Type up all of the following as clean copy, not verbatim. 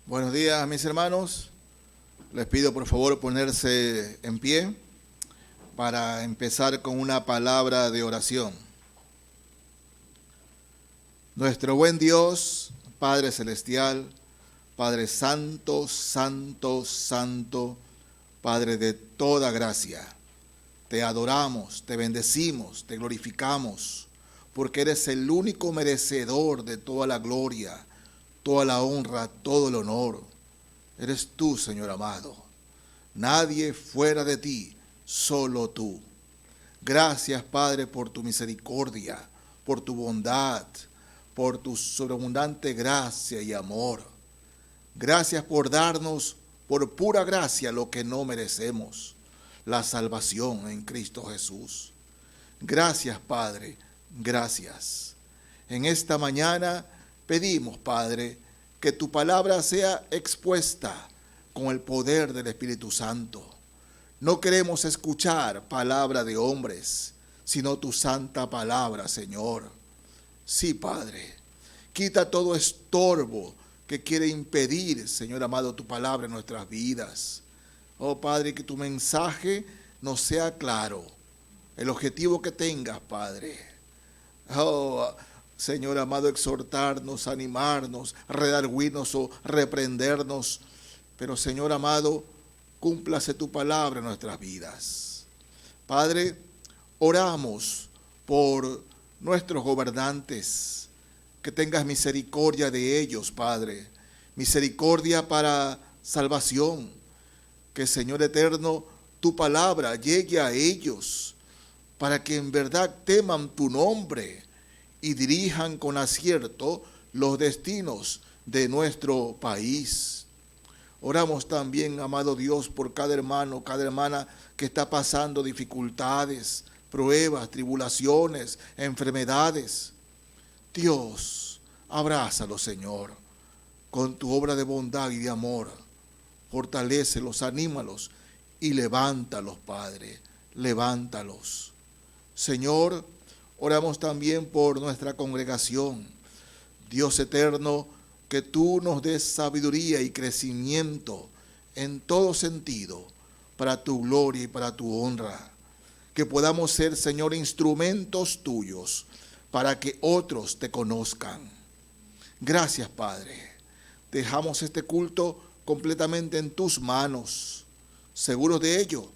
Buenos días, mis hermanos. Les pido por favor ponerse en pie para empezar con una palabra de oración. Nuestro buen Dios, Padre Celestial, Padre Santo, Santo, Santo, Padre de toda gracia, te adoramos, te bendecimos, te glorificamos, porque eres el único merecedor de toda la gloria, toda la honra, todo el honor. Eres tú, Señor amado. Nadie fuera de ti, solo tú. Gracias, Padre, por tu misericordia, por tu bondad, por tu sobreabundante gracia y amor. Gracias por darnos por pura gracia lo que no merecemos, la salvación en Cristo Jesús. Gracias, Padre, gracias. En esta mañana pedimos, Padre, que tu palabra sea expuesta con el poder del Espíritu Santo. No queremos escuchar palabra de hombres, sino tu santa palabra, Señor. Sí, Padre, quita todo estorbo que quiere impedir, Señor amado, tu palabra en nuestras vidas. Oh, Padre, que tu mensaje nos sea claro, el objetivo que tengas, Padre. Oh, Señor amado, exhortarnos, animarnos, redarguirnos o reprendernos. Pero, Señor amado, cúmplase tu palabra en nuestras vidas. Padre, oramos por nuestros gobernantes, que tengas misericordia de ellos, Padre. Misericordia para salvación. Que, Señor eterno, tu palabra llegue a ellos, para que en verdad teman tu nombre y dirijan con acierto los destinos de nuestro país. Oramos también, amado Dios, por cada hermano, cada hermana que está pasando dificultades, pruebas, tribulaciones, enfermedades. Dios, abrázalos, Señor, con tu obra de bondad y de amor. Fortalécelos, anímalos y levántalos, Padre, levántalos. Señor, oramos también por nuestra congregación. Dios eterno, que tú nos des sabiduría y crecimiento en todo sentido para tu gloria y para tu honra. Que podamos ser, Señor, instrumentos tuyos para que otros te conozcan. Gracias, Padre. Dejamos este culto completamente en tus manos, seguros de ello,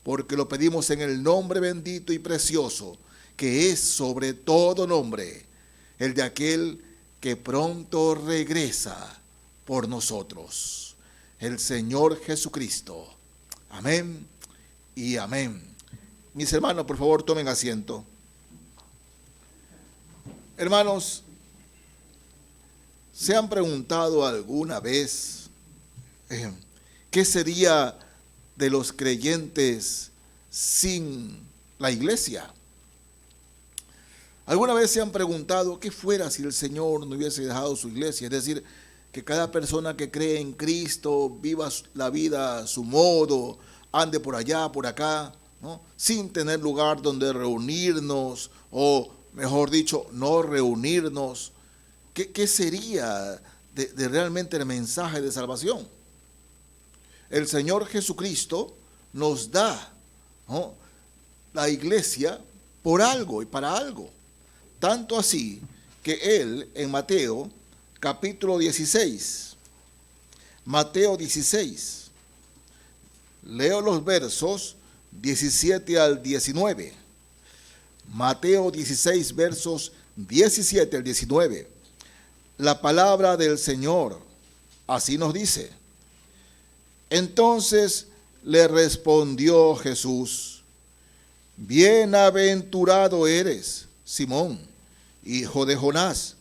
porque lo pedimos en el nombre bendito y precioso, que es sobre todo nombre, el de aquel que pronto regresa por nosotros, el Señor Jesucristo. Amén y amén. Mis hermanos, por favor, tomen asiento. Hermanos, ¿se han preguntado alguna vez qué sería de los creyentes sin la iglesia? ¿Alguna vez se han preguntado qué fuera si el Señor no hubiese dejado su iglesia? Es decir, que cada persona que cree en Cristo viva la vida a su modo, ande por allá, por acá, ¿no? Sin tener lugar donde reunirnos, o mejor dicho, no reunirnos. ¿Qué sería de realmente el mensaje de salvación? El Señor Jesucristo nos da, ¿no?, la iglesia por algo y para algo. Tanto así que Él en Mateo capítulo 16, Mateo 16, leo los versos 17 al 19. Mateo 16, versos 17 al 19. La palabra del Señor así nos dice. Entonces le respondió Jesús: bienaventurado eres, Simón, hijo de Jonás,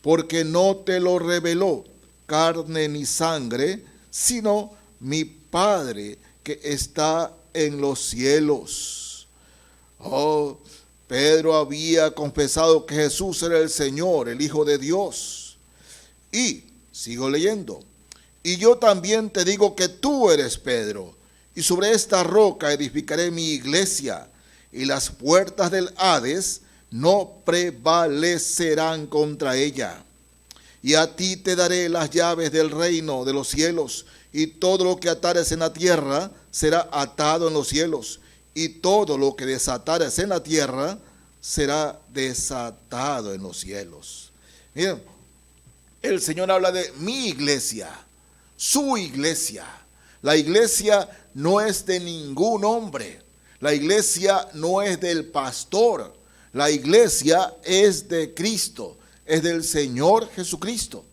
porque no te lo reveló carne ni sangre, sino mi Padre que está en los cielos. Oh, Pedro había confesado que Jesús era el Señor, el Hijo de Dios. Y, sigo leyendo, y yo también te digo que tú eres Pedro, y sobre esta roca edificaré mi iglesia, y las puertas del Hades no prevalecerán contra ella. y a ti te daré las llaves del reino de los cielos, y todo lo que atares en la tierra será atado en los cielos, y todo lo que desatares en la tierra será desatado en los cielos. Miren, el Señor habla de mi iglesia, su iglesia. La iglesia no es de ningún hombre, la iglesia no es del pastor, la iglesia es de Cristo, es del Señor Jesucristo.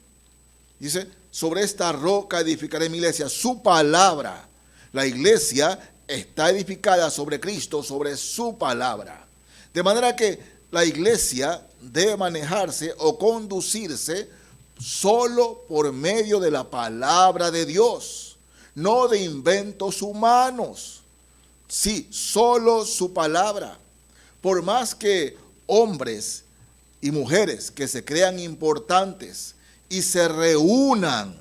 Dice, sobre esta roca edificaré mi iglesia, su palabra. La iglesia está edificada sobre Cristo, sobre su palabra. De manera que la iglesia debe manejarse o conducirse solo por medio de la palabra de Dios, no de inventos humanos. Sí, solo su palabra. Por más que hombres y mujeres que se crean importantes y se reúnan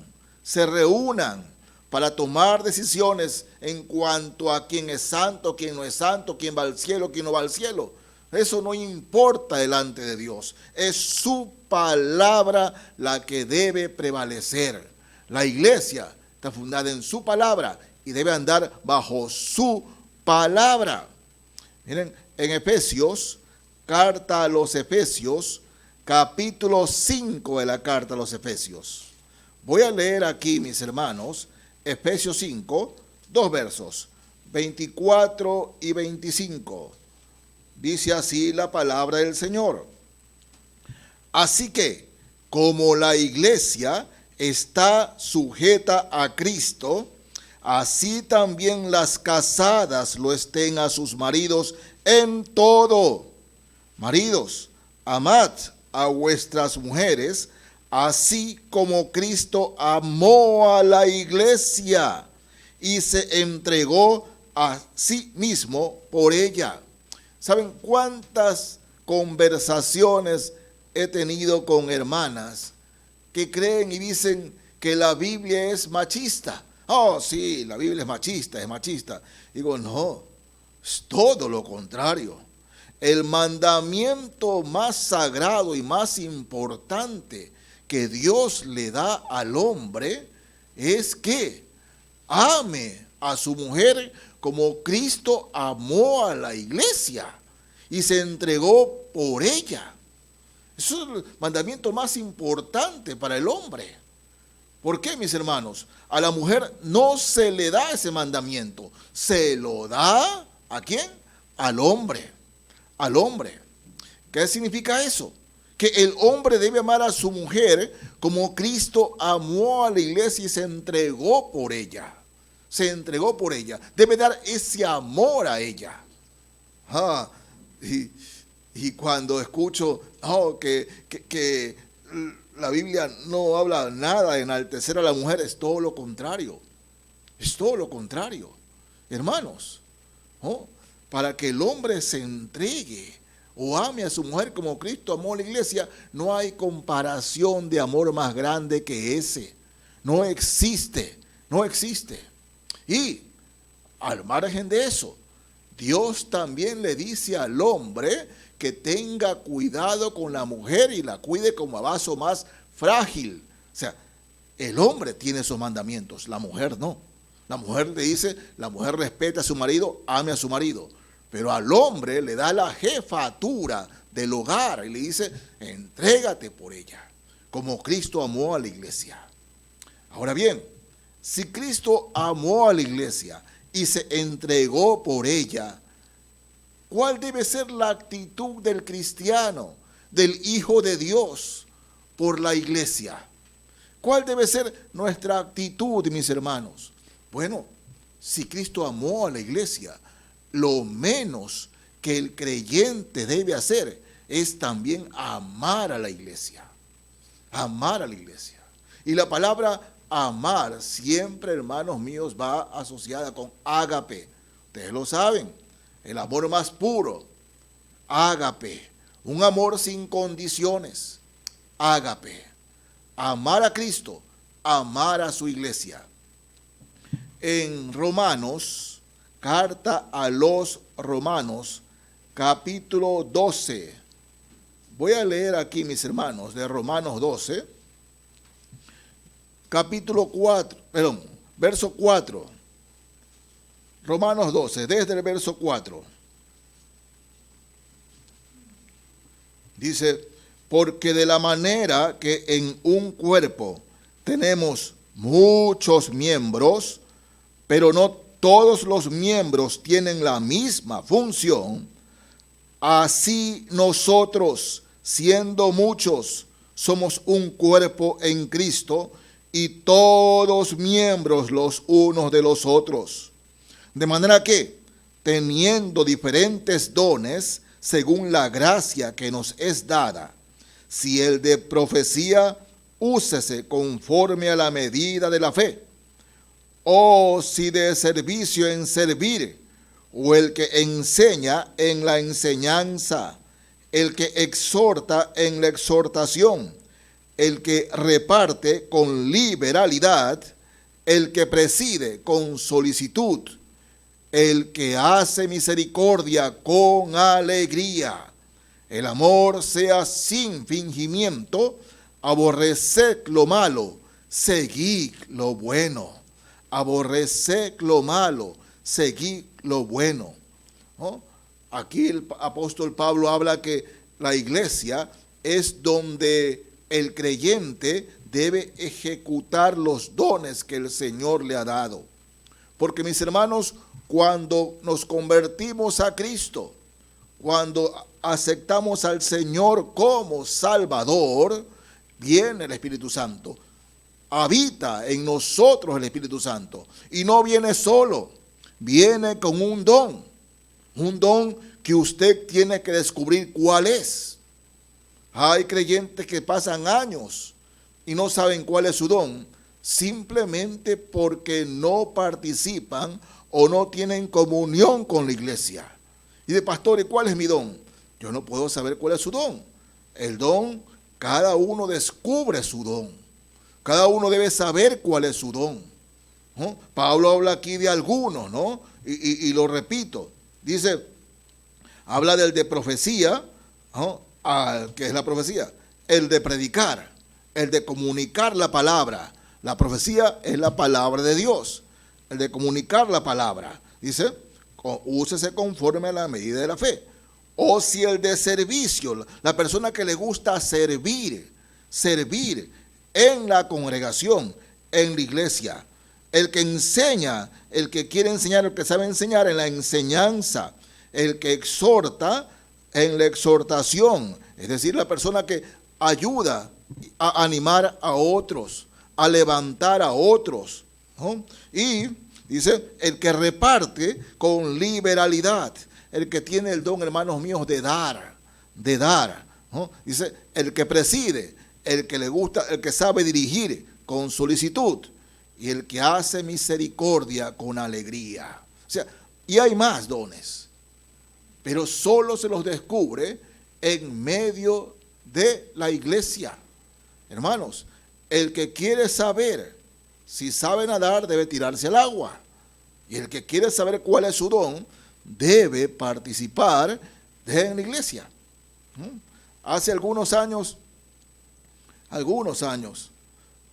para tomar decisiones en cuanto a quién es santo, quién no es santo, quién va al cielo, quién no va al cielo. Eso no importa delante de Dios. Es su palabra la que debe prevalecer. La iglesia está fundada en su palabra y debe andar bajo su palabra. Miren, en Efesios, carta a los Efesios, capítulo 5 de la carta a los Efesios. Voy a leer aquí, mis hermanos, Efesios 5, 2 versos, 24 y 25. Dice así la palabra del Señor. Así que, como la iglesia está sujeta a Cristo, así también las casadas lo estén a sus maridos en todo. Maridos, amad a vuestras mujeres, así como Cristo amó a la iglesia y se entregó a sí mismo por ella. ¿Saben cuántas conversaciones he tenido con hermanas que creen y dicen que la Biblia es machista? Oh, sí, la Biblia es machista. Digo, no, es todo lo contrario. El mandamiento más sagrado y más importante que Dios le da al hombre es que ame a su mujer como Cristo amó a la iglesia y se entregó por ella. Eso es el mandamiento más importante para el hombre. ¿Por qué, mis hermanos? A la mujer no se le da ese mandamiento. Se lo da ¿a quién? Al hombre. Al hombre. ¿Qué significa eso? Que el hombre debe amar a su mujer como Cristo amó a la iglesia y se entregó por ella. Se entregó por ella. Debe dar ese amor a ella. Y cuando escucho que la Biblia no habla nada de enaltecer a la mujer, es todo lo contrario. Es todo lo contrario. Hermanos, para que el hombre se entregue o ame a su mujer como Cristo amó a la iglesia, no hay comparación de amor más grande que ese. No existe, no existe. Y al margen de eso, Dios también le dice al hombre que tenga cuidado con la mujer y la cuide como a vaso más frágil. O sea, el hombre tiene esos mandamientos, la mujer no. La mujer le dice, la mujer respeta a su marido, ame a su marido. Pero al hombre le da la jefatura del hogar y le dice, entrégate por ella, como Cristo amó a la iglesia. Ahora bien, si Cristo amó a la iglesia y se entregó por ella, ¿cuál debe ser la actitud del cristiano, del Hijo de Dios, por la iglesia? ¿Cuál debe ser nuestra actitud, mis hermanos? Bueno, si Cristo amó a la iglesia, lo menos que el creyente debe hacer es también amar a la iglesia. Amar a la iglesia. Y la palabra amar siempre, hermanos míos, va asociada con ágape. Ustedes lo saben. El amor más puro, ágape, un amor sin condiciones, ágape, amar a Cristo, amar a su iglesia. En Romanos, carta a los Romanos, capítulo 12, voy a leer aquí, mis hermanos, de Romanos 12, capítulo 4, verso 4. Romanos 12, desde el verso 4. Dice, porque de la manera que en un cuerpo tenemos muchos miembros, pero no todos los miembros tienen la misma función, así nosotros, siendo muchos, somos un cuerpo en Cristo y todos miembros los unos de los otros. De manera que, teniendo diferentes dones, según la gracia que nos es dada, si el de profecía, úsese conforme a la medida de la fe, o si de servicio en servir, o el que enseña en la enseñanza, el que exhorta en la exhortación, el que reparte con liberalidad, el que preside con solicitud, el que hace misericordia con alegría. El amor sea sin fingimiento, aborreced lo malo, seguid lo bueno. Aborreced lo malo, seguid lo bueno. ¿No? Aquí el apóstol Pablo habla que la iglesia es donde el creyente debe ejecutar los dones que el Señor le ha dado. Porque, mis hermanos, cuando nos convertimos a Cristo, cuando aceptamos al Señor como Salvador, viene el Espíritu Santo. Habita en nosotros el Espíritu Santo. Y no viene solo, viene con un don que usted tiene que descubrir cuál es. Hay creyentes que pasan años y no saben cuál es su don, simplemente porque no participan o no tienen comunión con la iglesia. Y de pastor, ¿y cuál es mi don? Yo no puedo saber cuál es su don. El don, cada uno descubre su don. Cada uno debe saber cuál es su don, ¿no? Pablo habla aquí de algunos, ¿no? Y lo repito. Dice, habla del de profecía, ¿no? ¿Qué es la profecía? El de predicar, el de comunicar la palabra. La profecía es la palabra de Dios. El de comunicar la palabra. Dice, úsese conforme a la medida de la fe. O si el de servicio, la persona que le gusta servir en la congregación, en la iglesia. El que enseña, el que quiere enseñar, el que sabe enseñar en la enseñanza. El que exhorta en la exhortación. Es decir, la persona que ayuda a animar a otros, a levantar a otros, ¿no? Y dice, el que reparte con liberalidad. El que tiene el don, hermanos míos, de dar, ¿no? Dice, el que preside, el que le gusta, el que sabe dirigir con solicitud y el que hace misericordia con alegría. O sea, y hay más dones, pero solo se los descubre en medio de la iglesia. Hermanos, el que quiere saber si sabe nadar debe tirarse al agua, y el que quiere saber cuál es su don debe participar en la iglesia. Hace algunos años,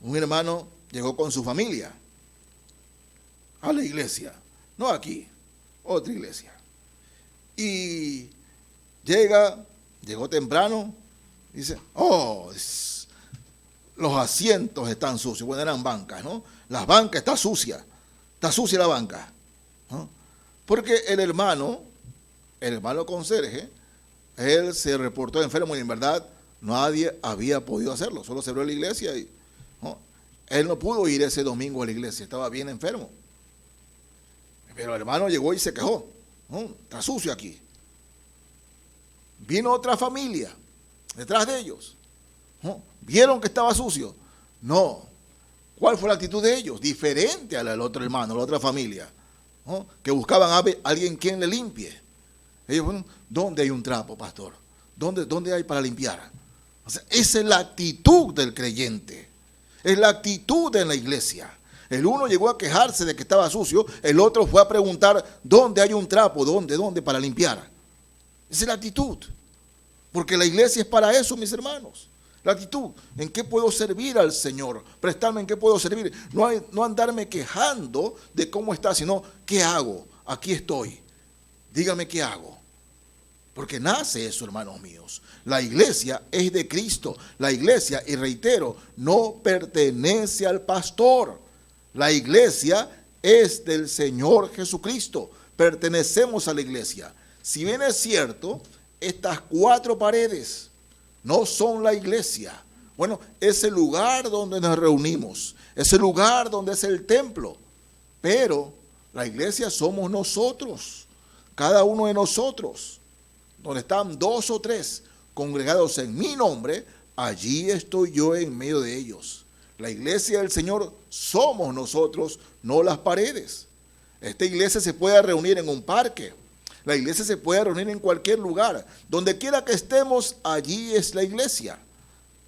un hermano llegó con su familia a la iglesia, no aquí, otra iglesia. Y llegó temprano, dice, los asientos están sucios. Bueno, eran bancas, ¿no? Las bancas está sucia la banca, ¿no? Porque el hermano conserje, él se reportó enfermo y en verdad nadie había podido hacerlo, solo se abrió la iglesia y ¿no? Él no pudo ir ese domingo a la iglesia, estaba bien enfermo. Pero el hermano llegó y se quejó, ¿no? Está sucio aquí. Vino otra familia detrás de ellos, ¿no? Vieron que estaba sucio. No. ¿Cuál fue la actitud de ellos? Diferente a la del otro hermano, la otra familia, ¿no? Que buscaban a alguien quien le limpie. Ellos, bueno, ¿dónde hay un trapo, pastor? ¿Dónde hay para limpiar? O sea, esa es la actitud del creyente. Es la actitud en la iglesia. El uno llegó a quejarse de que estaba sucio, el otro fue a preguntar, ¿dónde hay un trapo? ¿Dónde para limpiar? Esa es la actitud. Porque la iglesia es para eso, mis hermanos. La actitud, ¿en qué puedo servir al Señor? Prestarme en qué puedo servir. No andarme quejando de cómo está, sino ¿qué hago? Aquí estoy. Dígame qué hago. Porque nace eso, hermanos míos. La iglesia es de Cristo. La iglesia, y reitero, no pertenece al pastor. La iglesia es del Señor Jesucristo. Pertenecemos a la iglesia. Si bien es cierto, estas 4 paredes no son la iglesia. Bueno, es el lugar donde nos reunimos, es el lugar donde es el templo, pero la iglesia somos nosotros, cada uno de nosotros. Donde están 2 o 3 congregados en mi nombre, allí estoy yo en medio de ellos. La iglesia del Señor somos nosotros, no las paredes. Esta iglesia se puede reunir en un parque. La iglesia se puede reunir en cualquier lugar. Donde quiera que estemos, allí es la iglesia.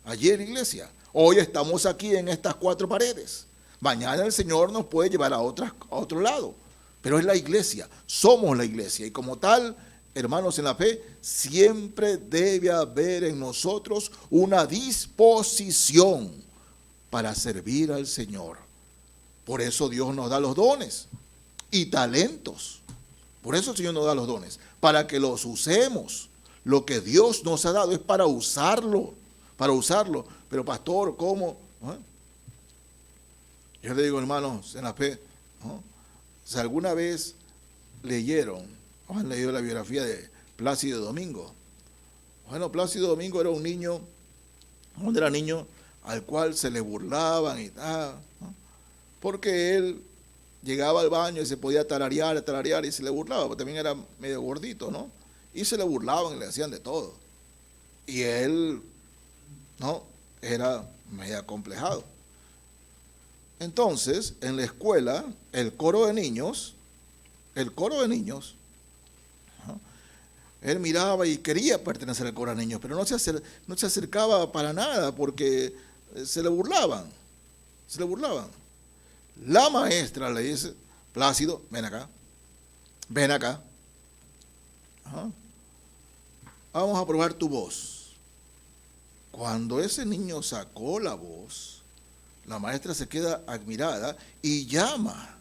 Allí es la iglesia. Hoy estamos aquí en estas 4 paredes. Mañana el Señor nos puede llevar a otro lado. Pero es la iglesia. Somos la iglesia. Y como tal, hermanos en la fe, siempre debe haber en nosotros una disposición para servir al Señor. Por eso Dios nos da los dones y talentos. Por eso el Señor nos da los dones, para que los usemos. Lo que Dios nos ha dado es para usarlo, Pero pastor, ¿cómo? Yo le digo, hermanos, en la fe, si alguna vez leyeron, o han leído la biografía de Plácido Domingo. Bueno, Plácido Domingo era un niño, cuando era niño, al cual se le burlaban y tal, porque él llegaba al baño y se podía tararear y se le burlaba, porque también era medio gordito, ¿no? Y se le burlaban y le hacían de todo. Y él, ¿no? Era medio acomplejado. Entonces, en la escuela, el coro de niños, ¿no? Él miraba y quería pertenecer al coro de niños, pero no se acercaba para nada porque se le burlaban. La maestra le dice, Plácido, ven acá. Vamos a probar tu voz. Cuando ese niño sacó la voz, la maestra se queda admirada y llama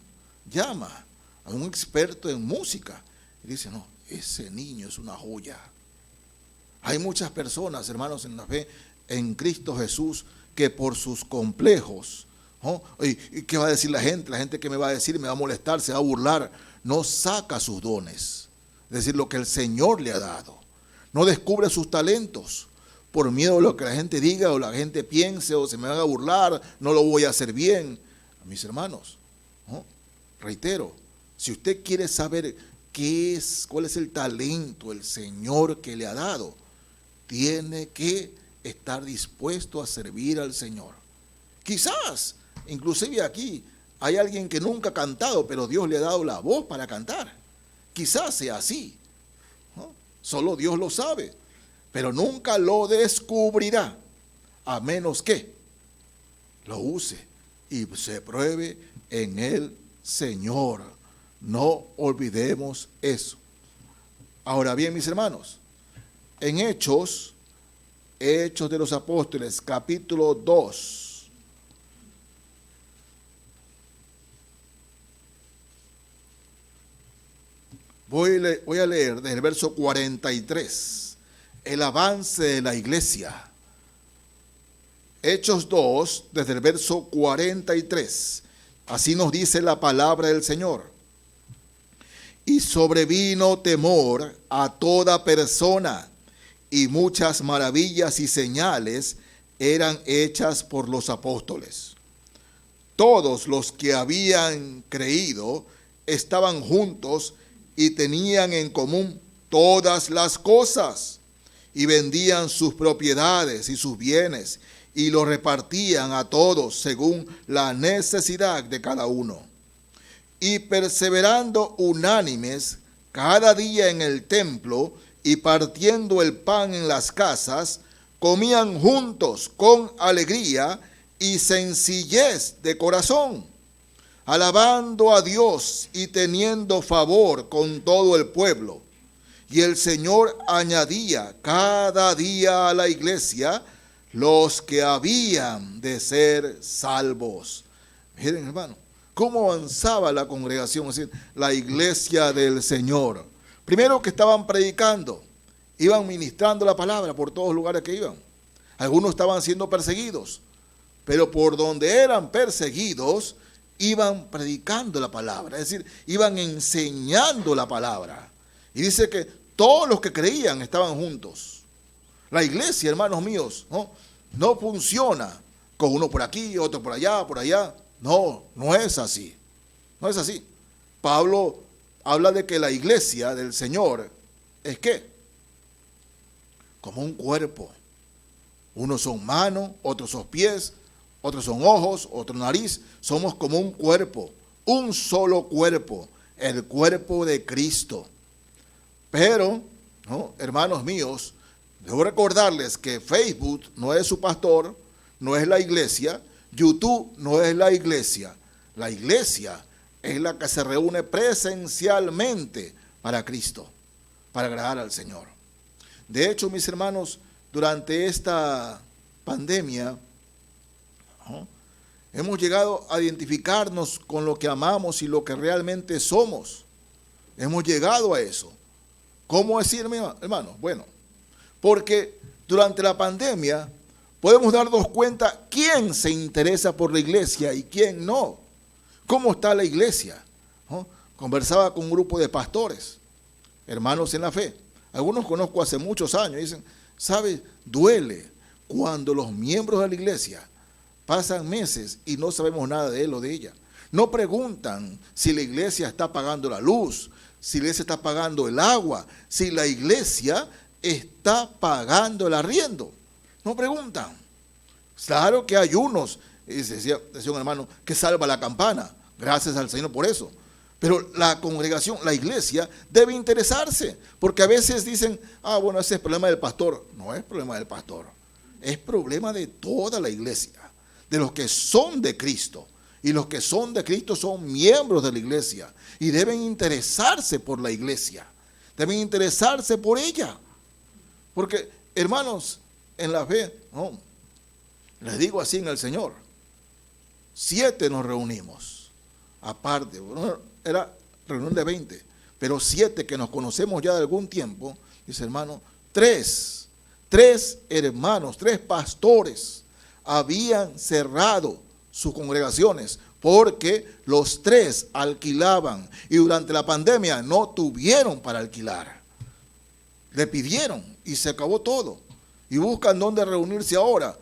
a un experto en música. Y dice, no, ese niño es una joya. Hay muchas personas, hermanos en la fe, en Cristo Jesús, que por sus complejos, ¿no? ¿Y qué va a decir la gente? La gente que me va a decir, me va a molestar, se va a burlar. No saca sus dones, es decir, lo que el Señor le ha dado. No descubre sus talentos por miedo a lo que la gente diga o la gente piense o se me van a burlar, no lo voy a hacer bien. Mis hermanos, ¿no? Reitero, si usted quiere saber cuál es el talento, el Señor que le ha dado, tiene que estar dispuesto a servir al Señor. Quizás, inclusive aquí, hay alguien que nunca ha cantado, pero Dios le ha dado la voz para cantar. Quizás sea así, ¿no? Solo Dios lo sabe, pero nunca lo descubrirá, a menos que lo use y se pruebe en el Señor. No olvidemos eso. Ahora bien, mis hermanos, en Hechos de los Apóstoles, capítulo 2. Voy a leer desde el verso 43, el avance de la iglesia. Hechos 2, desde el verso 43. Así nos dice la palabra del Señor. Y sobrevino temor a toda persona, y muchas maravillas y señales eran hechas por los apóstoles. Todos los que habían creído estaban juntos y tenían en común todas las cosas, y vendían sus propiedades y sus bienes, y los repartían a todos según la necesidad de cada uno. Y perseverando unánimes cada día en el templo, y partiendo el pan en las casas, comían juntos con alegría y sencillez de corazón, alabando a Dios y teniendo favor con todo el pueblo. Y el Señor añadía cada día a la iglesia los que habían de ser salvos. Miren, hermano, cómo avanzaba la congregación, es decir, la iglesia del Señor. Primero que estaban predicando, iban ministrando la palabra por todos los lugares que iban. Algunos estaban siendo perseguidos, pero por donde eran perseguidos, iban predicando la palabra, es decir, iban enseñando la palabra. Y dice que todos los que creían estaban juntos. La iglesia, hermanos míos, no funciona con uno por aquí, otro por allá, por allá. No, no es así. No es así. Pablo habla de que la iglesia del Señor es ¿qué? Como un cuerpo. Unos son manos, otros son pies, otros son ojos, otros nariz. Somos como un cuerpo, un solo cuerpo, el cuerpo de Cristo. Pero, hermanos míos, debo recordarles que Facebook no es su pastor, no es la iglesia, YouTube no es la iglesia. La iglesia es la que se reúne presencialmente para Cristo, para agradar al Señor. De hecho, mis hermanos, durante esta pandemia, hemos llegado a identificarnos con lo que amamos y lo que realmente somos. Hemos llegado a eso. ¿Cómo decirme, hermano? Bueno, porque durante la pandemia podemos darnos cuenta quién se interesa por la iglesia y quién no. ¿Cómo está la iglesia? Conversaba con un grupo de pastores, hermanos en la fe. Algunos conozco hace muchos años y dicen, ¿sabe? Duele cuando los miembros de la iglesia pasan meses y no sabemos nada de él o de ella. No preguntan si la iglesia está pagando la luz, si la iglesia está pagando el agua, si la iglesia está pagando el arriendo. No preguntan. Claro que hay unos, decía un hermano, que salva la campana. Gracias al Señor por eso. Pero la congregación, la iglesia, debe interesarse. Porque a veces dicen, bueno, ese es problema del pastor. No es problema del pastor. Es problema de toda la iglesia. De los que son de Cristo. Y los que son de Cristo son miembros de la iglesia. Y deben interesarse por la iglesia. Deben interesarse por ella. Porque, hermanos, en la fe, les digo así en el Señor, 7 nos reunimos. Aparte, era reunión de 20, pero 7 que nos conocemos ya de algún tiempo, dice hermano, 3 hermanos, 3 pastores habían cerrado sus congregaciones porque los 3 alquilaban y durante la pandemia no tuvieron para alquilar. Le pidieron y se acabó todo. Y buscan dónde reunirse ahora.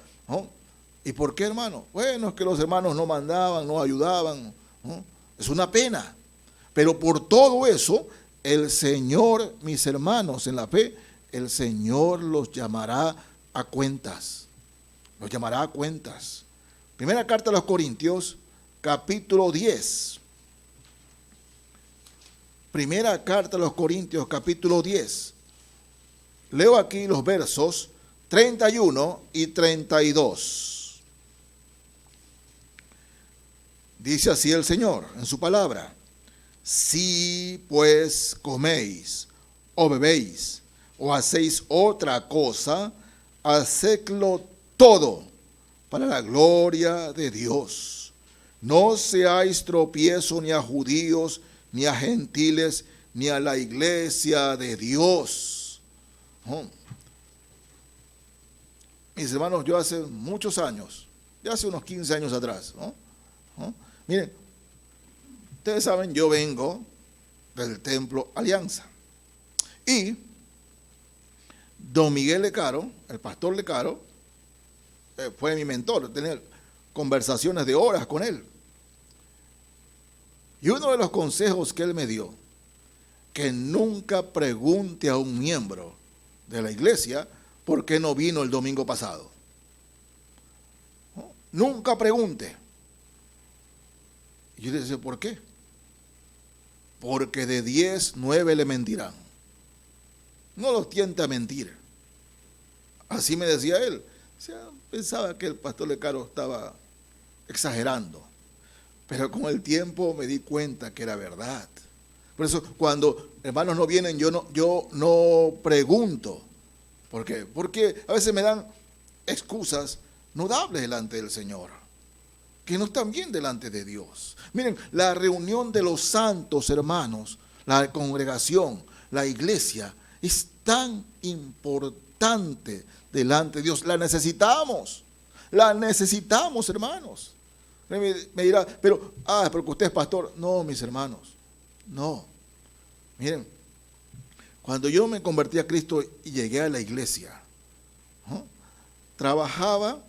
¿Y por qué, hermano? Bueno, es que los hermanos no mandaban, no ayudaban. Es una pena. Pero por todo eso, el Señor, mis hermanos en la fe, el Señor los llamará a cuentas. Los llamará a cuentas. Primera carta a los Corintios, capítulo 10. Primera carta a los Corintios, capítulo 10. Leo aquí los versos 31 y 32. Dice así el Señor en su palabra: si pues coméis o bebéis o hacéis otra cosa, hacedlo todo para la gloria de Dios. No seáis tropiezo ni a judíos, ni a gentiles, ni a la iglesia de Dios. Mis hermanos, yo hace muchos años, ya hace unos 15 años atrás, miren, ustedes saben, yo vengo del Templo Alianza. Y don Miguel Lecaro, el pastor Lecaro, fue mi mentor, tenía conversaciones de horas con él. Y uno de los consejos que él me dio, que nunca pregunte a un miembro de la iglesia por qué no vino el domingo pasado. Nunca pregunte. Y yo le decía, ¿por qué? Porque de 10, 9 le mentirán. No los tiente a mentir. Así me decía él. O sea, pensaba que el pastor Lecaro estaba exagerando. Pero con el tiempo me di cuenta que era verdad. Por eso cuando hermanos no vienen, yo no pregunto. ¿Por qué? Porque a veces me dan excusas no dables delante del Señor, que no están bien delante de Dios. Miren, la reunión de los santos, hermanos, la congregación, la iglesia, es tan importante delante de Dios. La necesitamos, hermanos. Me dirá, pero porque usted es pastor. No, mis hermanos, no. Miren, cuando yo me convertí a Cristo y llegué a la iglesia, ¿no? Trabajaba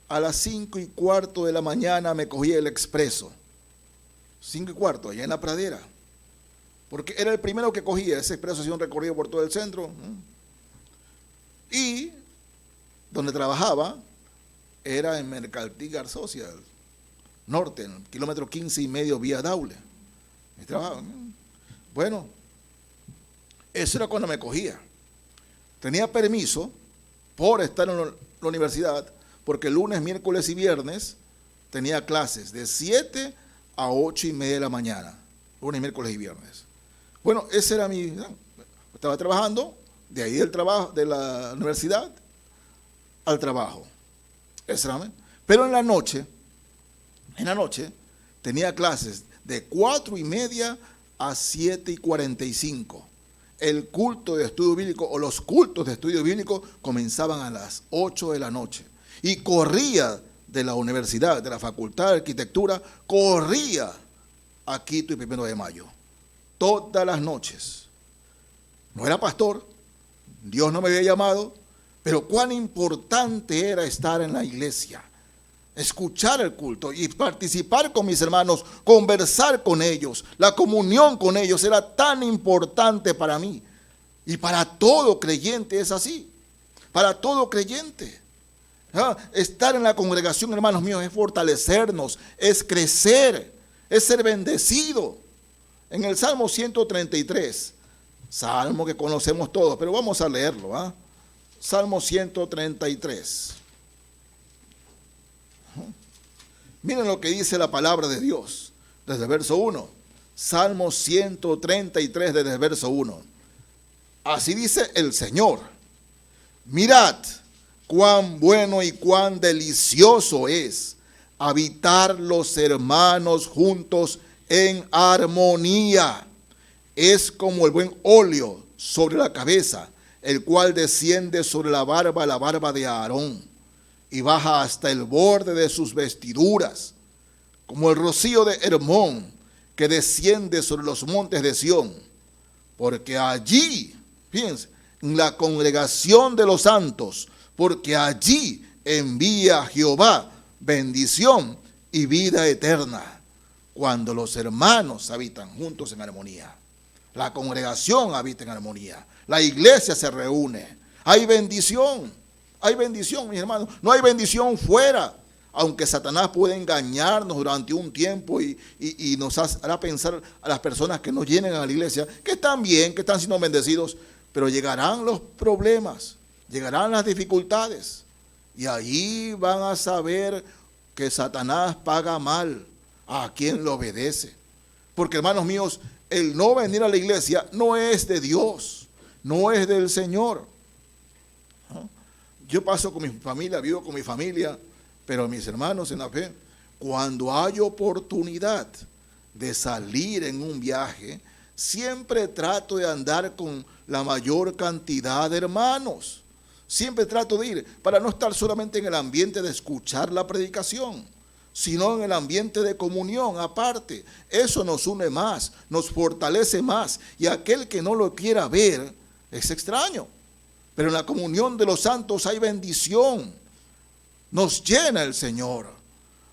a las 5:15 de la mañana, me cogía el expreso, 5:15, allá en la pradera, porque era el primero que cogía. Ese expreso hacía un recorrido por todo el centro, ¿no? Y donde trabajaba era en Mercaltí Garzosia, norte, en el kilómetro 15,5, vía Daule. Y trabajaba, ¿no? Bueno, eso era cuando me cogía. Tenía permiso por estar en la universidad, porque lunes, miércoles y viernes tenía clases de 7 a 8:30 de la mañana, lunes, miércoles y viernes. Bueno, ese era estaba trabajando, de ahí del trabajo, de la universidad al trabajo. Pero en la noche tenía clases de 4:30 a 7:45. El culto de estudio bíblico, o los cultos de estudio bíblico, comenzaban a las 8 de la noche. Y corría de la universidad, de la Facultad de Arquitectura, corría a Quito y 1 de Mayo. Todas las noches. No era pastor, Dios no me había llamado, pero cuán importante era estar en la iglesia, escuchar el culto y participar con mis hermanos, conversar con ellos. La comunión con ellos era tan importante para mí. Y para todo creyente es así. Para todo creyente. Estar en la congregación, hermanos míos, es fortalecernos, es crecer, es ser bendecido. En el Salmo 133, salmo que conocemos todos, pero vamos a leerlo. Salmo 133. Miren lo que dice la palabra de Dios desde el verso 1. Salmo 133 desde el verso 1. Así dice el Señor: mirad cuán bueno y cuán delicioso es habitar los hermanos juntos en armonía. Es como el buen óleo sobre la cabeza, el cual desciende sobre la barba de Aarón, y baja hasta el borde de sus vestiduras, como el rocío de Hermón, que desciende sobre los montes de Sión. Porque allí, fíjense, en la congregación de los santos, porque allí envía Jehová bendición y vida eterna, cuando los hermanos habitan juntos en armonía. La congregación habita en armonía, la iglesia se reúne, hay bendición, mis hermanos. No hay bendición fuera, aunque Satanás puede engañarnos durante un tiempo y nos hará pensar a las personas que no llegan a la iglesia que están bien, que están siendo bendecidos, pero llegarán los problemas, llegarán las dificultades, y ahí van a saber que Satanás paga mal a quien lo obedece. Porque, hermanos míos, el no venir a la iglesia no es de Dios, no es del Señor. Yo paso con mi familia, vivo con mi familia, pero mis hermanos en la fe, cuando hay oportunidad de salir en un viaje, siempre trato de andar con la mayor cantidad de hermanos. Siempre trato de ir para no estar solamente en el ambiente de escuchar la predicación, sino en el ambiente de comunión aparte. Eso nos une más, nos fortalece más, y aquel que no lo quiera ver es extraño. Pero en la comunión de los santos hay bendición. Nos llena el Señor.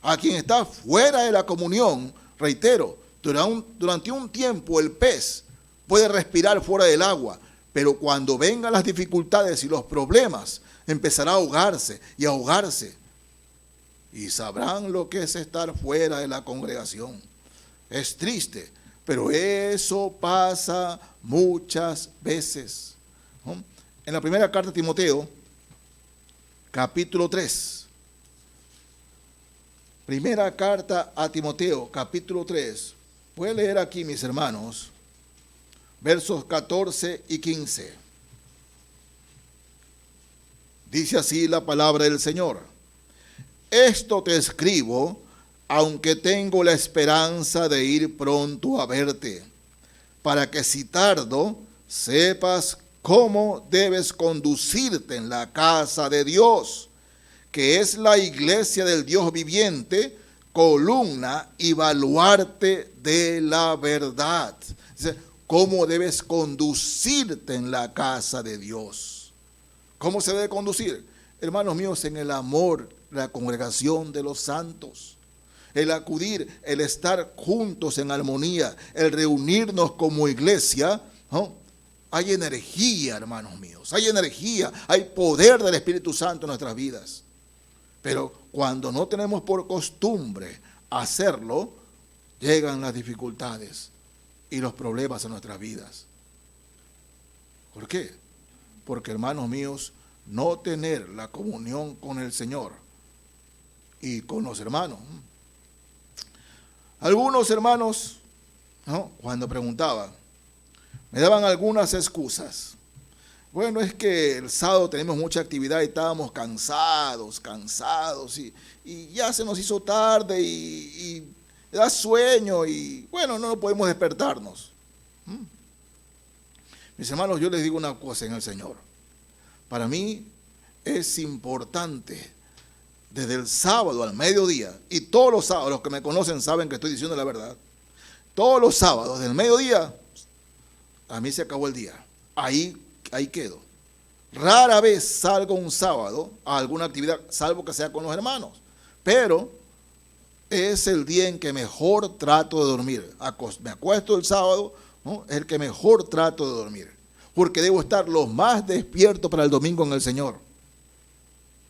A quien está fuera de la comunión, reitero, durante un tiempo el pez puede respirar fuera del agua, pero cuando vengan las dificultades y los problemas, empezará a ahogarse y a ahogarse. Y sabrán lo que es estar fuera de la congregación. Es triste, pero eso pasa muchas veces, ¿no? En la primera carta a Timoteo, capítulo 3. Primera carta a Timoteo, capítulo 3. Voy a leer aquí, mis hermanos, versos 14 y 15. Dice así la palabra del Señor. Esto te escribo, aunque tengo la esperanza de ir pronto a verte, para que si tardo, sepas cómo debes conducirte en la casa de Dios, que es la iglesia del Dios viviente, columna y baluarte de la verdad. Dice, ¿cómo debes conducirte en la casa de Dios? ¿Cómo se debe conducir? Hermanos míos, en el amor, la congregación de los santos, el acudir, el estar juntos en armonía, el reunirnos como iglesia, ¿no? Hay energía, hermanos míos, hay energía, hay poder del Espíritu Santo en nuestras vidas. Pero cuando no tenemos por costumbre hacerlo, llegan las dificultades y los problemas en nuestras vidas. ¿Por qué? Porque, hermanos míos, no tener la comunión con el Señor y con los hermanos. Algunos hermanos, ¿no?, cuando preguntaba, me daban algunas excusas. Bueno, es que el sábado tenemos mucha actividad y estábamos cansados y ya se nos hizo tarde y da sueño y bueno, no podemos despertarnos. Mis hermanos, yo les digo una cosa en el Señor. Para mí es importante desde el sábado al mediodía, y todos los sábados, los que me conocen saben que estoy diciendo la verdad, todos los sábados del mediodía, a mí se acabó el día. Ahí quedo. Rara vez salgo un sábado a alguna actividad, salvo que sea con los hermanos. Pero es el día en que mejor trato de dormir. Me acuesto el sábado, ¿no?, es el que mejor trato de dormir. Porque debo estar lo más despierto para el domingo en el Señor.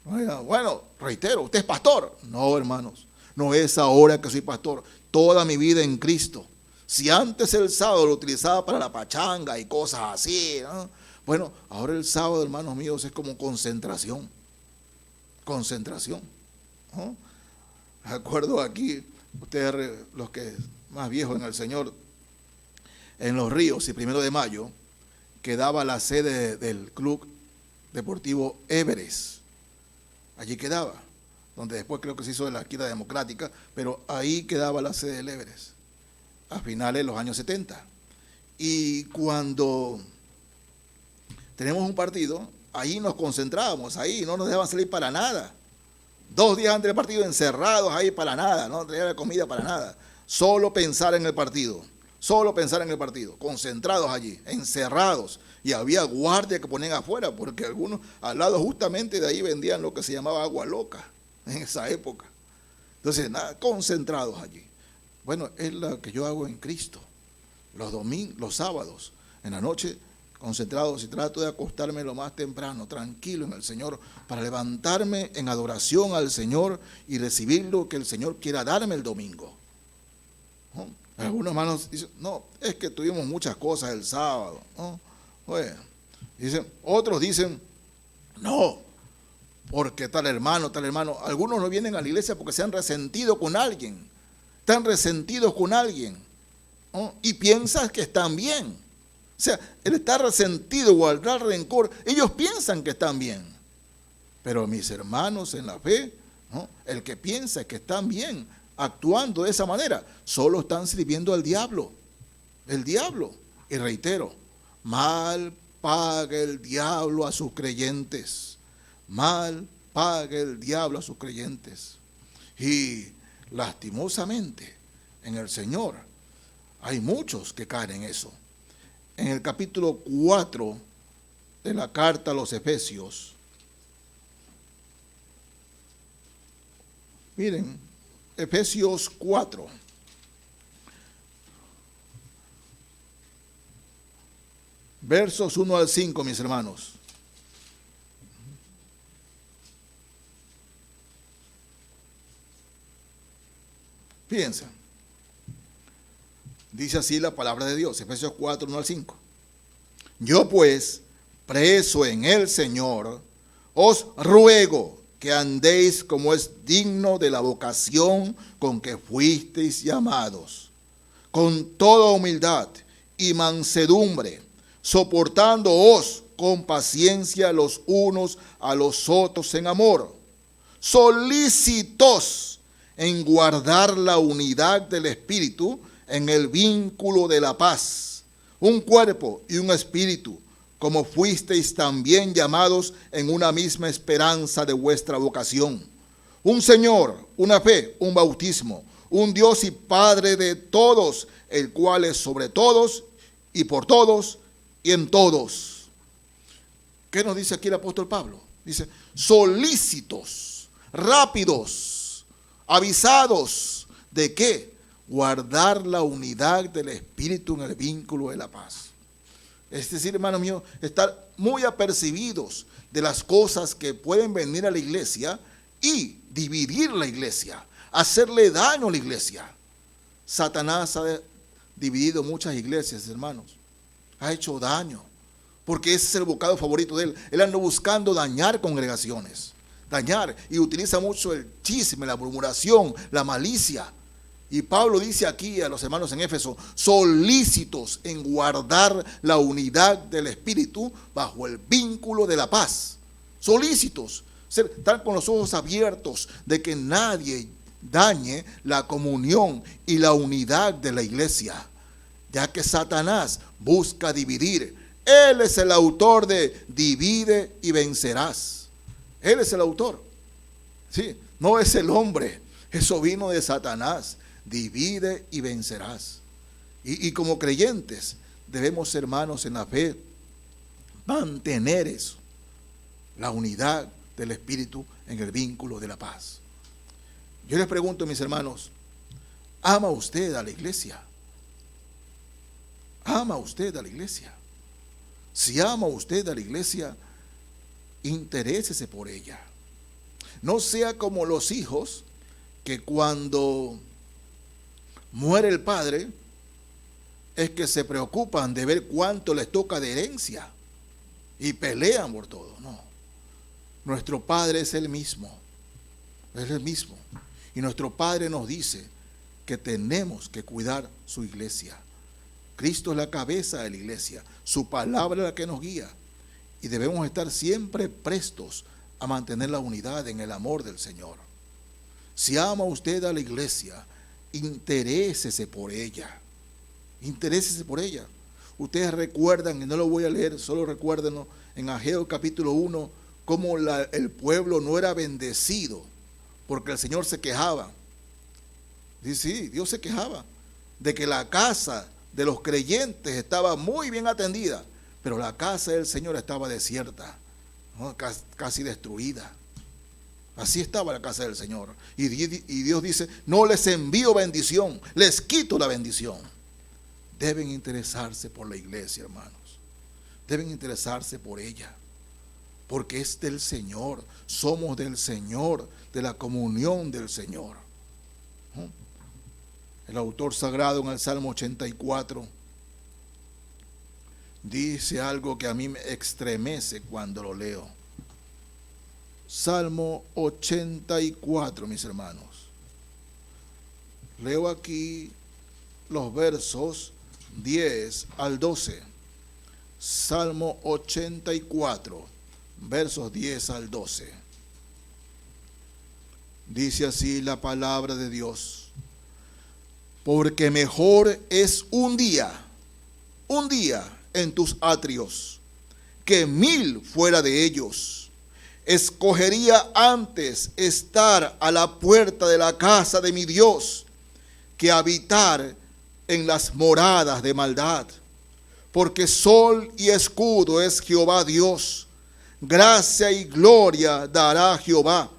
Bueno, reitero, ¿usted es pastor? No, hermanos, no es ahora que soy pastor. Toda mi vida en Cristo. Si antes el sábado lo utilizaba para la pachanga y cosas así, ¿no? Bueno, ahora el sábado, hermanos míos, es como concentración. Concentración, ¿no? Acuerdo aquí, ustedes, los que más viejos en el Señor, en Los Ríos y 1 de Mayo, quedaba la sede del Club Deportivo Everest. Allí quedaba, donde después creo que se hizo de la Esquina Democrática, pero ahí quedaba la sede del Everest, a finales de los años 70. Y cuando tenemos un partido, ahí nos concentrábamos, ahí no nos dejaban salir para nada. 2 días antes del partido encerrados ahí para nada, no traían comida para nada. Solo pensar en el partido, concentrados allí, encerrados. Y había guardias que ponían afuera, porque algunos al lado justamente de ahí vendían lo que se llamaba agua loca en esa época. Entonces, nada, concentrados allí. Bueno, es lo que yo hago en Cristo. Los domingos, los sábados, en la noche, concentrados, y trato de acostarme lo más temprano, tranquilo en el Señor, para levantarme en adoración al Señor y recibir lo que el Señor quiera darme el domingo. ¿No? Algunos hermanos dicen, no, es que tuvimos muchas cosas el sábado, ¿no? Bueno, otros dicen, no, porque tal hermano, algunos no vienen a la iglesia porque se han resentido con alguien, están resentidos con alguien, ¿no?, y piensas que están bien. O sea, el estar resentido, guardar rencor, ellos piensan que están bien. Pero mis hermanos en la fe, ¿no?, el que piensa que están bien, actuando de esa manera, solo están sirviendo al diablo. El diablo. Y reitero, mal paga el diablo a sus creyentes. Mal paga el diablo a sus creyentes. Y lastimosamente, en el Señor, hay muchos que caen en eso. En el capítulo 4 de la carta a los Efesios, miren, Efesios 4, versos 1 al 5, mis hermanos. Fíjense, dice así la palabra de Dios, Efesios 4, 1 al 5. Yo pues, preso en el Señor, os ruego que andéis como es digno de la vocación con que fuisteis llamados, con toda humildad y mansedumbre, soportándoos con paciencia los unos a los otros en amor, solícitos en guardar la unidad del Espíritu en el vínculo de la paz, un cuerpo y un espíritu, como fuisteis también llamados en una misma esperanza de vuestra vocación. Un Señor, una fe, un bautismo, un Dios y Padre de todos, el cual es sobre todos y por todos y en todos. ¿Qué nos dice aquí el apóstol Pablo? Dice, solícitos, rápidos, avisados, ¿de qué? Guardar la unidad del Espíritu en el vínculo de la paz. Es decir, hermano mío, estar muy apercibidos de las cosas que pueden venir a la iglesia y dividir la iglesia, hacerle daño a la iglesia. Satanás ha dividido muchas iglesias, hermanos. Ha hecho daño, porque ese es el bocado favorito de él. Él anda buscando dañar congregaciones, dañar, y utiliza mucho el chisme, la murmuración, la malicia. Y Pablo dice aquí a los hermanos en Éfeso, solícitos en guardar la unidad del Espíritu bajo el vínculo de la paz. Solícitos, estar con los ojos abiertos de que nadie dañe la comunión y la unidad de la iglesia, ya que Satanás busca dividir. Él es el autor de divide y vencerás. Él es el autor. Sí, no es el hombre. Eso vino de Satanás. Divide y vencerás. Y como creyentes debemos, hermanos, en la fe mantener eso, la unidad del Espíritu en el vínculo de la paz. Yo les pregunto, mis hermanos, ¿ama usted a la iglesia? ¿Ama usted a la iglesia? Si ama usted a la iglesia, interésese por ella. No sea como los hijos que cuando muere el padre es que se preocupan de ver cuánto les toca de herencia y pelean por todo. No, nuestro Padre es el mismo, es el mismo, y nuestro Padre nos dice que tenemos que cuidar su iglesia. Cristo es la cabeza de la iglesia, su palabra es la que nos guía, y debemos estar siempre prestos a mantener la unidad en el amor del Señor. Si ama usted a la iglesia, interésese por ella. Interésese por ella. Ustedes recuerdan, y no lo voy a leer, solo recuérdenlo, en Ageo capítulo 1, cómo el pueblo no era bendecido, porque el Señor se quejaba. Sí, Dios se quejaba de que la casa de los creyentes estaba muy bien atendida, pero la casa del Señor estaba desierta, ¿no? Casi destruida. Así estaba la casa del Señor. Y Dios dice, no les envío bendición, les quito la bendición. Deben interesarse por la iglesia, hermanos. Deben interesarse por ella. Porque es del Señor. Somos del Señor, de la comunión del Señor. El autor sagrado en el Salmo 84 dice algo que a mí me estremece cuando lo leo. Salmo 84, mis hermanos. Leo aquí los versos 10 al 12. Salmo 84, versos 10 al 12. Dice así la palabra de Dios. Porque mejor es un día en tus atrios, que 1000 fuera de ellos. Escogería antes estar a la puerta de la casa de mi Dios que habitar en las moradas de maldad. Porque sol y escudo es Jehová Dios. Gracia y gloria dará Jehová.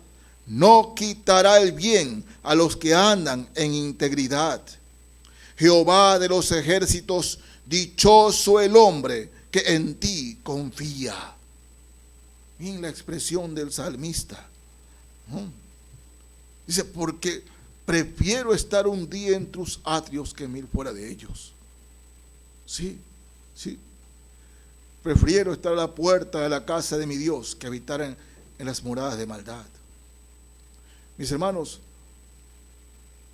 No quitará el bien a los que andan en integridad. Jehová de los ejércitos, dichoso el hombre que en ti confía. En la expresión del salmista, ¿no? Dice, porque prefiero estar un día en tus atrios que 1000 fuera de ellos. Sí. Prefiero estar a la puerta de la casa de mi Dios que habitar en las moradas de maldad. Mis hermanos,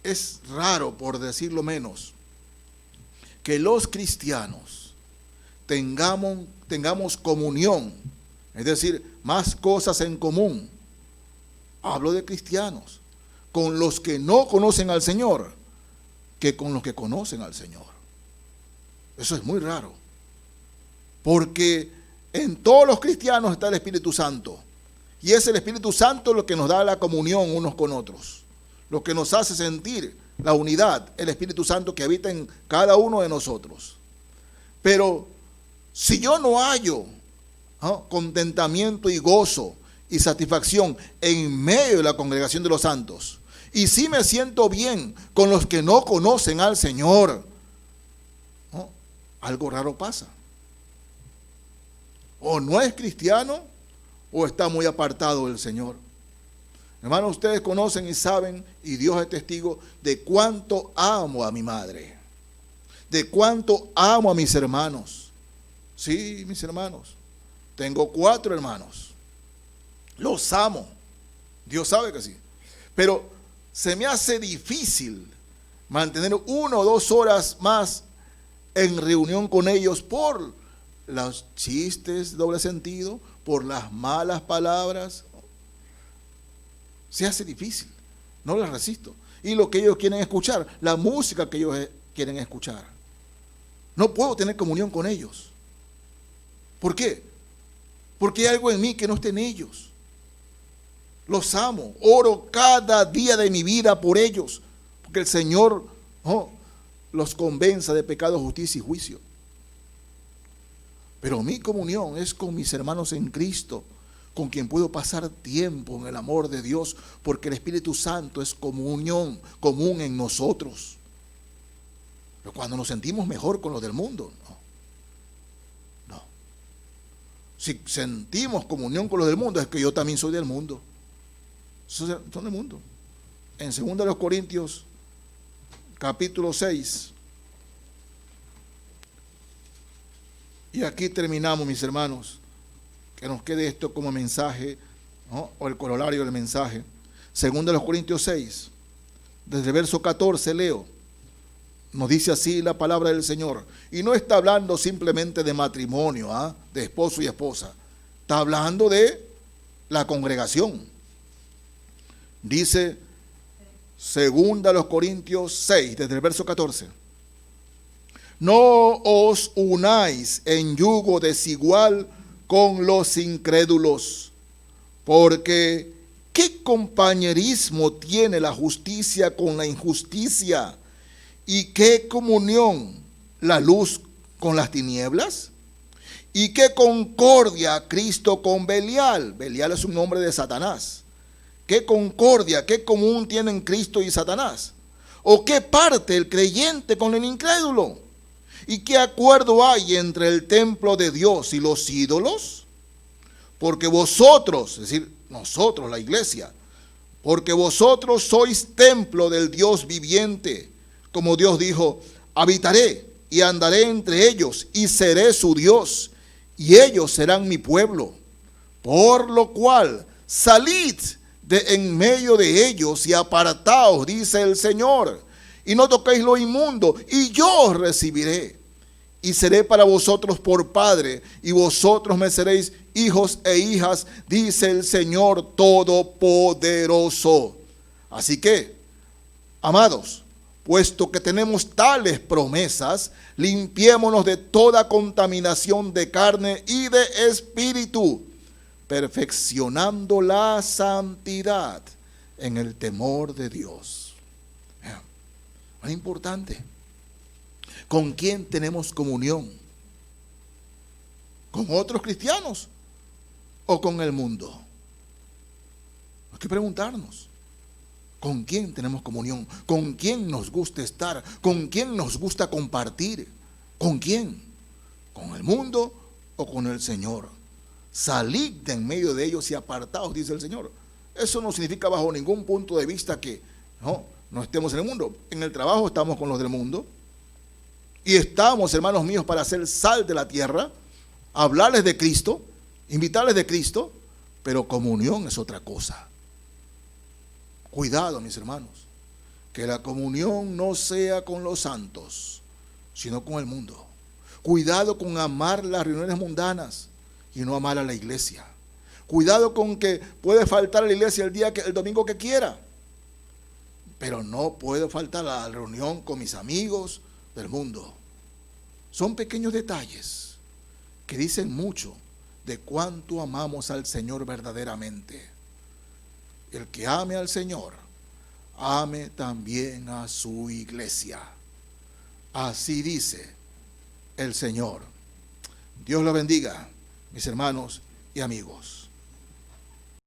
es raro, por decirlo menos, que los cristianos tengamos comunión, es decir, más cosas en común. Hablo de cristianos, con los que no conocen al Señor, que con los que conocen al Señor. Eso es muy raro, porque en todos los cristianos está el Espíritu Santo, y es el Espíritu Santo lo que nos da la comunión unos con otros, lo que nos hace sentir la unidad, el Espíritu Santo que habita en cada uno de nosotros. Pero si yo no hallo contentamiento y gozo y satisfacción en medio de la congregación de los santos, y si me siento bien con los que no conocen al Señor, algo raro pasa. O no es cristiano o está muy apartado del Señor. Hermanos, ustedes conocen y saben, y Dios es testigo, de cuánto amo a mi madre, de cuánto amo a mis hermanos. Sí, mis hermanos, tengo 4 hermanos, los amo, Dios sabe que sí, pero se me hace difícil mantener 1 o 2 horas más en reunión con ellos por los chistes de doble sentido, por las malas palabras. Se hace difícil, no les resisto. Y lo que ellos quieren escuchar, la música que ellos quieren escuchar. No puedo tener comunión con ellos. ¿Por qué? Porque hay algo en mí que no está en ellos. Los amo, oro cada día de mi vida por ellos, porque el Señor los convenza de pecado, justicia y juicio. Pero mi comunión es con mis hermanos en Cristo, con quien puedo pasar tiempo en el amor de Dios, porque el Espíritu Santo es comunión común en nosotros. Pero cuando nos sentimos mejor con los del mundo, no. Si sentimos comunión con los del mundo, es que yo también soy del mundo. Son del mundo. En 2 Corintios, capítulo 6, y aquí terminamos, mis hermanos. Que nos quede esto como mensaje, o el corolario del mensaje. 2 Corintios 6, desde el verso 14 leo. Nos dice así la palabra del Señor. Y no está hablando simplemente de matrimonio, de esposo y esposa. Está hablando de la congregación. Dice 2 Corintios 6, desde el verso 14. No os unáis en yugo desigual con los incrédulos, porque ¿qué compañerismo tiene la justicia con la injusticia? ¿Y qué comunión la luz con las tinieblas? ¿Y qué concordia Cristo con Belial? Belial es un nombre de Satanás. ¿Qué concordia, qué común tienen Cristo y Satanás? ¿O qué parte el creyente con el incrédulo? ¿Y qué acuerdo hay entre el templo de Dios y los ídolos? Porque vosotros, es decir, nosotros, la iglesia, porque vosotros sois templo del Dios viviente. Como Dios dijo, habitaré y andaré entre ellos y seré su Dios, y ellos serán mi pueblo. Por lo cual, salid de en medio de ellos y apartaos, dice el Señor, y no toquéis lo inmundo, y yo os recibiré. Y seré para vosotros por padre, y vosotros me seréis hijos e hijas, dice el Señor Todopoderoso. Así que, amados, puesto que tenemos tales promesas, limpiémonos de toda contaminación de carne y de espíritu, perfeccionando la santidad en el temor de Dios. Es importante. ¿Con quién tenemos comunión? ¿Con otros cristianos o con el mundo? Hay que preguntarnos. ¿Con quién tenemos comunión? ¿Con quién nos gusta estar? ¿Con quién nos gusta compartir? ¿Con quién? ¿Con el mundo o con el Señor? Salid de en medio de ellos y apartaos, dice el Señor. Eso no significa bajo ningún punto de vista que no estemos en el mundo. En el trabajo estamos con los del mundo. Y estamos, hermanos míos, para hacer sal de la tierra, hablarles de Cristo, invitarles de Cristo, pero comunión es otra cosa. Cuidado, mis hermanos, que la comunión no sea con los santos, sino con el mundo. Cuidado con amar las reuniones mundanas y no amar a la iglesia. Cuidado con que puede faltar a la iglesia el domingo que quiera, pero no puedo faltar a la reunión con mis amigos del mundo. Son pequeños detalles que dicen mucho de cuánto amamos al Señor verdaderamente. El que ame al Señor, ame también a su iglesia. Así dice el Señor. Dios lo bendiga, mis hermanos y amigos.